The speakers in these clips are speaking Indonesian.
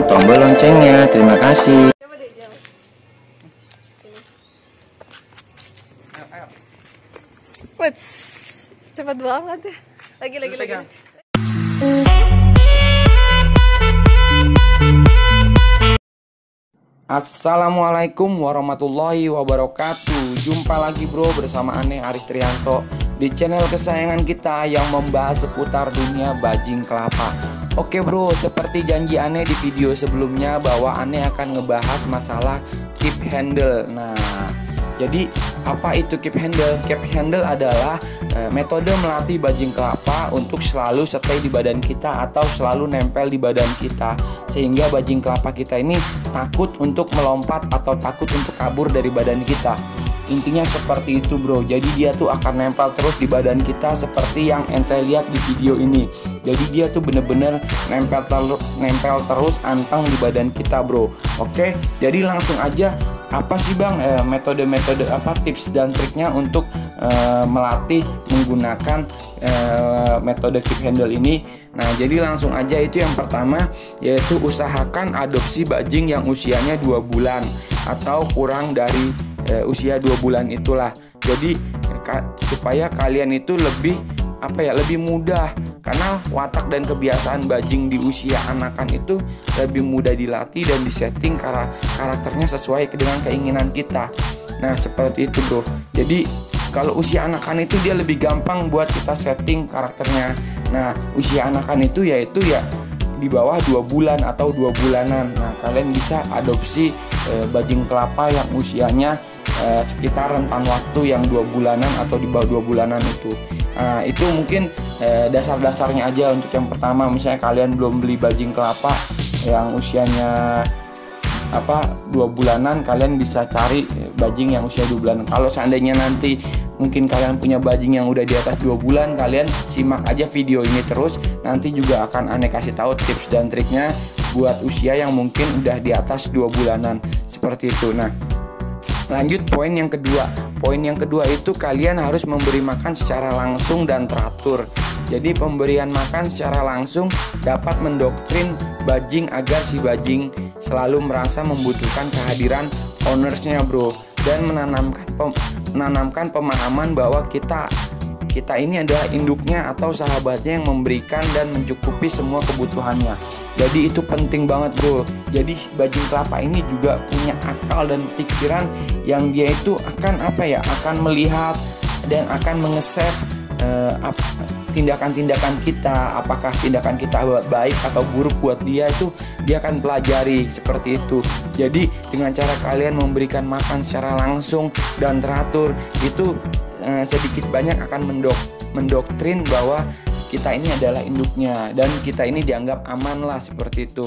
tombol loncengnya. Terima kasih. Coba deh jalan. Sini. Ayo. Wets, cepat banget ya. Lagi. Pegang. Assalamualaikum warahmatullahi wabarakatuh. Jumpa lagi bro bersama Ane Aris Trianto di channel kesayangan kita yang membahas seputar dunia bajing kelapa. Oke bro, seperti janji Ane di video sebelumnya bahwa Ane akan ngebahas masalah keep handle. Nah, jadi apa itu keep handle? Keep handle adalah metode melatih bajing kelapa untuk selalu stay di badan kita atau selalu nempel di badan kita, sehingga bajing kelapa kita ini takut untuk melompat atau takut untuk kabur dari badan kita. Intinya seperti itu bro. Jadi dia tuh akan nempel terus di badan kita seperti yang ente lihat di video ini. Jadi dia tuh bener-bener nempel terus anteng di badan kita bro. Oke, jadi langsung aja, apa sih bang metode-metode apa tips dan triknya untuk melatih menggunakan metode keep handle ini. Nah, jadi langsung aja, itu yang pertama yaitu usahakan adopsi bajing yang usianya 2 bulan atau kurang dari usia 2 bulan itulah. Jadi supaya kalian itu lebih lebih mudah, karena watak dan kebiasaan bajing di usia anakan itu lebih mudah dilatih dan disetting karakternya sesuai dengan keinginan kita. Nah, seperti itu bro. Jadi kalau usia anakan itu dia lebih gampang buat kita setting karakternya. Nah, usia anakan itu yaitu ya di bawah 2 bulan atau 2 bulanan. Nah, kalian bisa adopsi bajing kelapa yang usianya sekitar rentan waktu yang 2 bulanan atau di bawah 2 bulanan itu. Nah, itu mungkin dasar-dasarnya aja untuk yang pertama. Misalnya kalian belum beli bajing kelapa yang usianya 2 bulanan, kalian bisa cari bajing yang usia 2 bulan. Kalau seandainya nanti mungkin kalian punya bajing yang udah di atas 2 bulan, kalian simak aja video ini terus. Nanti juga akan Ane kasih tahu tips dan triknya buat usia yang mungkin udah di atas 2 bulanan. Seperti itu. Nah, lanjut poin yang kedua. Poin yang kedua itu kalian harus memberi makan secara langsung dan teratur. Jadi pemberian makan secara langsung dapat mendoktrin bajing agar si bajing selalu merasa membutuhkan kehadiran ownersnya bro, dan menanamkan pemahaman bahwa kita ini adalah induknya atau sahabatnya yang memberikan dan mencukupi semua kebutuhannya. Jadi itu penting banget bro. Jadi bajing kelapa ini juga punya akal dan pikiran yang dia itu akan melihat dan akan mengesave tindakan-tindakan kita. Apakah tindakan kita baik atau buruk buat dia, itu dia akan pelajari seperti itu. Jadi dengan cara kalian memberikan makan secara langsung dan teratur, itu sedikit banyak akan mendoktrin bahwa kita ini adalah induknya dan kita ini dianggap aman lah, seperti itu.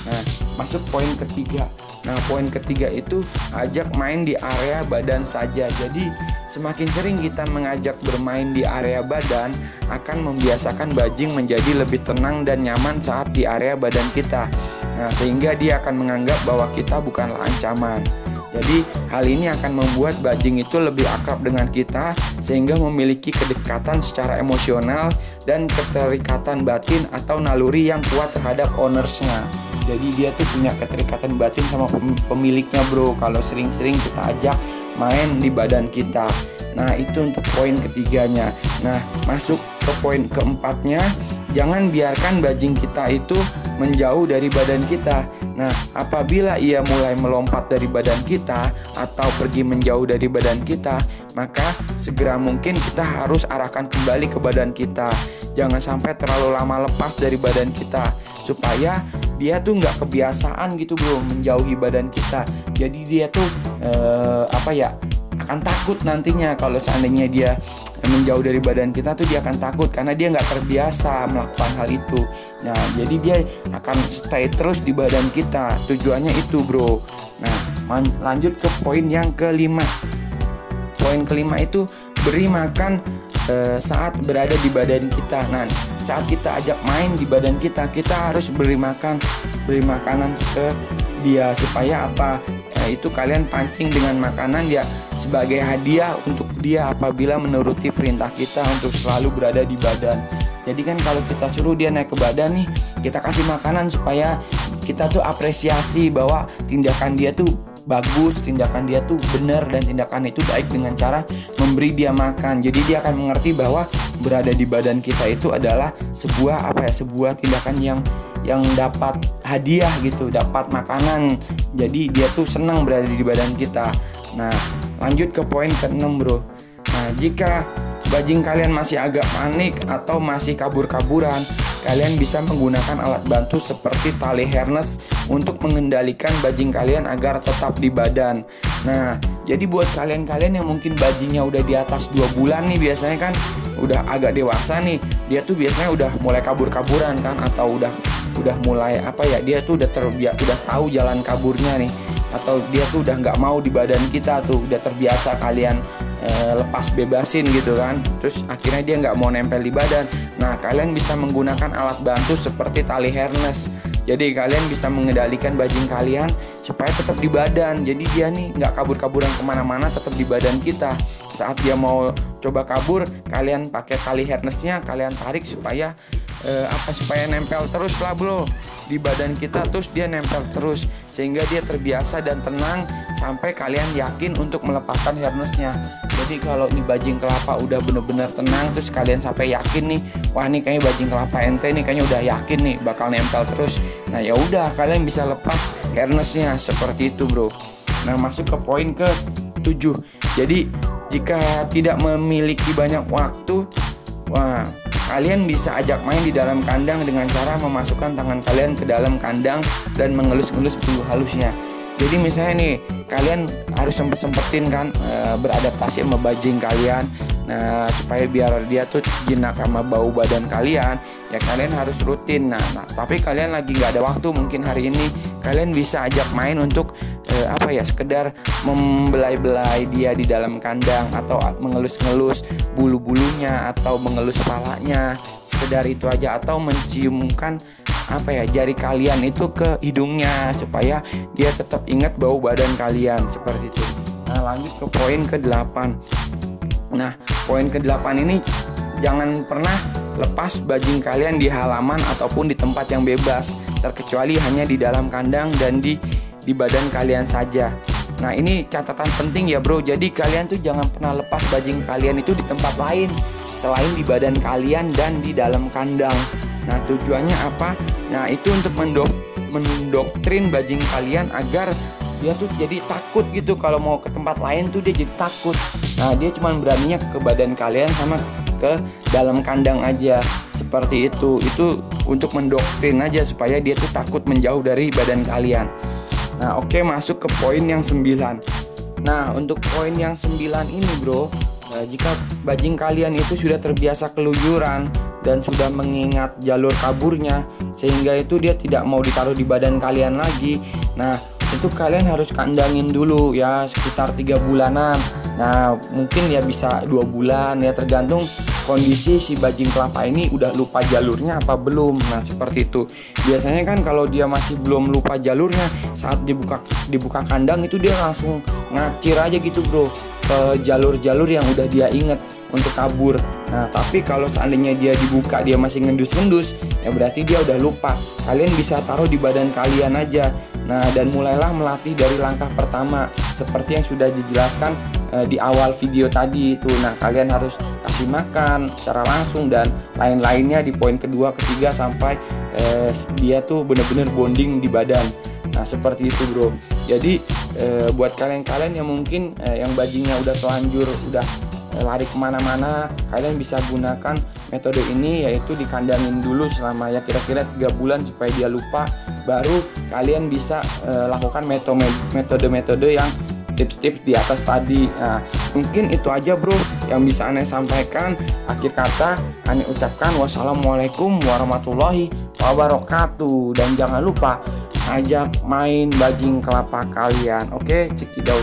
Nah, masuk poin ketiga. Nah, poin ketiga itu ajak main di area badan saja. Jadi semakin sering kita mengajak bermain di area badan akan membiasakan bajing menjadi lebih tenang dan nyaman saat di area badan kita. Nah, sehingga dia akan menganggap bahwa kita bukanlah ancaman. Jadi hal ini akan membuat bajing itu lebih akrab dengan kita, sehingga memiliki kedekatan secara emosional dan keterikatan batin atau naluri yang kuat terhadap ownersnya. Jadi dia tuh punya keterikatan batin sama pemiliknya bro, kalau sering-sering kita ajak main di badan kita. Nah, itu untuk poin ketiganya. Nah, masuk ke poin keempatnya, jangan biarkan bajing kita itu menjauh dari badan kita. Nah, apabila ia mulai melompat dari badan kita atau pergi menjauh dari badan kita, maka segera mungkin kita harus arahkan kembali ke badan kita. Jangan sampai terlalu lama lepas dari badan kita, supaya dia tuh nggak kebiasaan gitu bro menjauhi badan kita. Jadi dia tuh akan takut nantinya kalau seandainya dia menjauh dari badan kita tuh, dia akan takut karena dia nggak terbiasa melakukan hal itu. Nah, jadi dia akan stay terus di badan kita. Tujuannya itu bro. Nah, lanjut ke poin yang kelima. Poin kelima itu beri makan saat berada di badan kita. Nah, saat kita ajak main di badan kita, kita harus beri makanan ke dia, supaya itu kalian pancing dengan makanan ya sebagai hadiah untuk dia apabila menuruti perintah kita untuk selalu berada di badan. Jadi kan kalau kita suruh dia naik ke badan nih, kita kasih makanan supaya kita tuh apresiasi bahwa tindakan dia tuh bagus, tindakan dia tuh benar, dan tindakan itu baik dengan cara memberi dia makan. Jadi dia akan mengerti bahwa berada di badan kita itu adalah sebuah sebuah tindakan yang dapat hadiah gitu, dapat makanan. Jadi dia tuh senang berada di badan kita. Nah, lanjut ke poin ke-6 bro. Nah, jika bajing kalian masih agak panik atau masih kabur-kaburan, kalian bisa menggunakan alat bantu seperti tali harness untuk mengendalikan bajing kalian agar tetap di badan. Nah, jadi buat kalian-kalian yang mungkin bajingnya udah di atas 2 bulan nih, biasanya kan udah agak dewasa nih, dia tuh biasanya udah mulai kabur-kaburan kan, atau udah mulai dia tuh udah tahu jalan kaburnya nih, atau dia tuh udah nggak mau di badan kita tuh, udah terbiasa kalian lepas bebasin gitu kan, terus akhirnya dia nggak mau nempel di badan. Nah, kalian bisa menggunakan alat bantu seperti tali harness. Jadi kalian bisa mengendalikan bajing kalian supaya tetap di badan. Jadi dia nih nggak kabur-kaburan kemana-mana, tetap di badan kita. Saat dia mau coba kabur, kalian pakai tali harnessnya, kalian tarik supaya supaya nempel terus lah bro di badan kita, terus dia nempel terus sehingga dia terbiasa dan tenang sampai kalian yakin untuk melepaskan harnessnya. Jadi kalau nih bajing kelapa udah bener-bener tenang, terus kalian sampai yakin nih, wah nih kayaknya bajing kelapa ente nih kayaknya udah yakin nih bakal nempel terus. Nah ya udah, kalian bisa lepas harnessnya seperti itu bro. Nah, masuk ke poin ke-7. Jadi jika tidak memiliki banyak waktu, kalian bisa ajak main di dalam kandang dengan cara memasukkan tangan kalian ke dalam kandang dan mengelus-ngelus bulu halusnya. Jadi misalnya nih, kalian harus sempetin kan beradaptasi sama bajing kalian. Nah, supaya biar dia tuh jinak sama bau badan kalian, ya kalian harus rutin. Nah, tapi kalian lagi nggak ada waktu mungkin hari ini, kalian bisa ajak main untuk sekedar membelai-belai dia di dalam kandang, atau mengelus-ngelus bulu-bulunya, atau mengelus kepalanya, sekedar itu aja, atau menciumkan jari kalian itu ke hidungnya supaya dia tetap ingat bau badan kalian seperti itu. Nah, lanjut ke poin ke-8. Nah, poin ke-8 ini, jangan pernah lepas bajing kalian di halaman ataupun di tempat yang bebas, terkecuali hanya di dalam kandang dan di badan kalian saja. Nah, ini catatan penting ya bro. Jadi kalian tuh jangan pernah lepas bajing kalian itu di tempat lain selain di badan kalian dan di dalam kandang. Nah, tujuannya apa? Nah, itu untuk mendoktrin bajing kalian agar dia tuh jadi takut gitu. Kalau mau ke tempat lain tuh dia jadi takut. Nah, dia cuma beraninya ke badan kalian sama ke dalam kandang aja. Seperti itu. Itu untuk mendoktrin aja supaya dia tuh takut menjauh dari badan kalian. Nah, oke, masuk ke poin yang 9. Nah, untuk poin yang 9 ini bro, jika bajing kalian itu sudah terbiasa keluyuran dan sudah mengingat jalur kaburnya, sehingga itu dia tidak mau ditaruh di badan kalian lagi. Nah, itu kalian harus kandangin dulu ya, sekitar 3 bulanan. Nah, mungkin ya bisa 2 bulan ya, tergantung kondisi si bajing kelapa ini udah lupa jalurnya apa belum. Nah, seperti itu. Biasanya kan kalau dia masih belum lupa jalurnya, saat dibuka kandang itu dia langsung ngacir aja gitu bro ke jalur-jalur yang udah dia inget untuk kabur. Nah, tapi kalau seandainya dia dibuka dia masih ngendus-ngendus, ya berarti dia udah lupa. Kalian bisa taruh di badan kalian aja. Nah, dan mulailah melatih dari langkah pertama seperti yang sudah dijelaskan di awal video tadi itu. Nah, kalian harus kasih makan secara langsung dan lain-lainnya di poin kedua, ketiga, sampai dia tuh bener-bener bonding di badan. Nah, seperti itu bro. Jadi buat kalian-kalian yang mungkin yang bajingnya udah telanjur, udah lari kemana-mana, kalian bisa gunakan metode ini, yaitu dikandangin dulu selama ya kira-kira 3 bulan supaya dia lupa. Baru kalian bisa lakukan metode-metode yang tips-tips di atas tadi. Nah, mungkin itu aja bro yang bisa Ane sampaikan. Akhir kata Ane ucapkan wassalamualaikum warahmatullahi wabarakatuh. Dan jangan lupa ajak main bajing kelapa kalian. Oke, cekidau.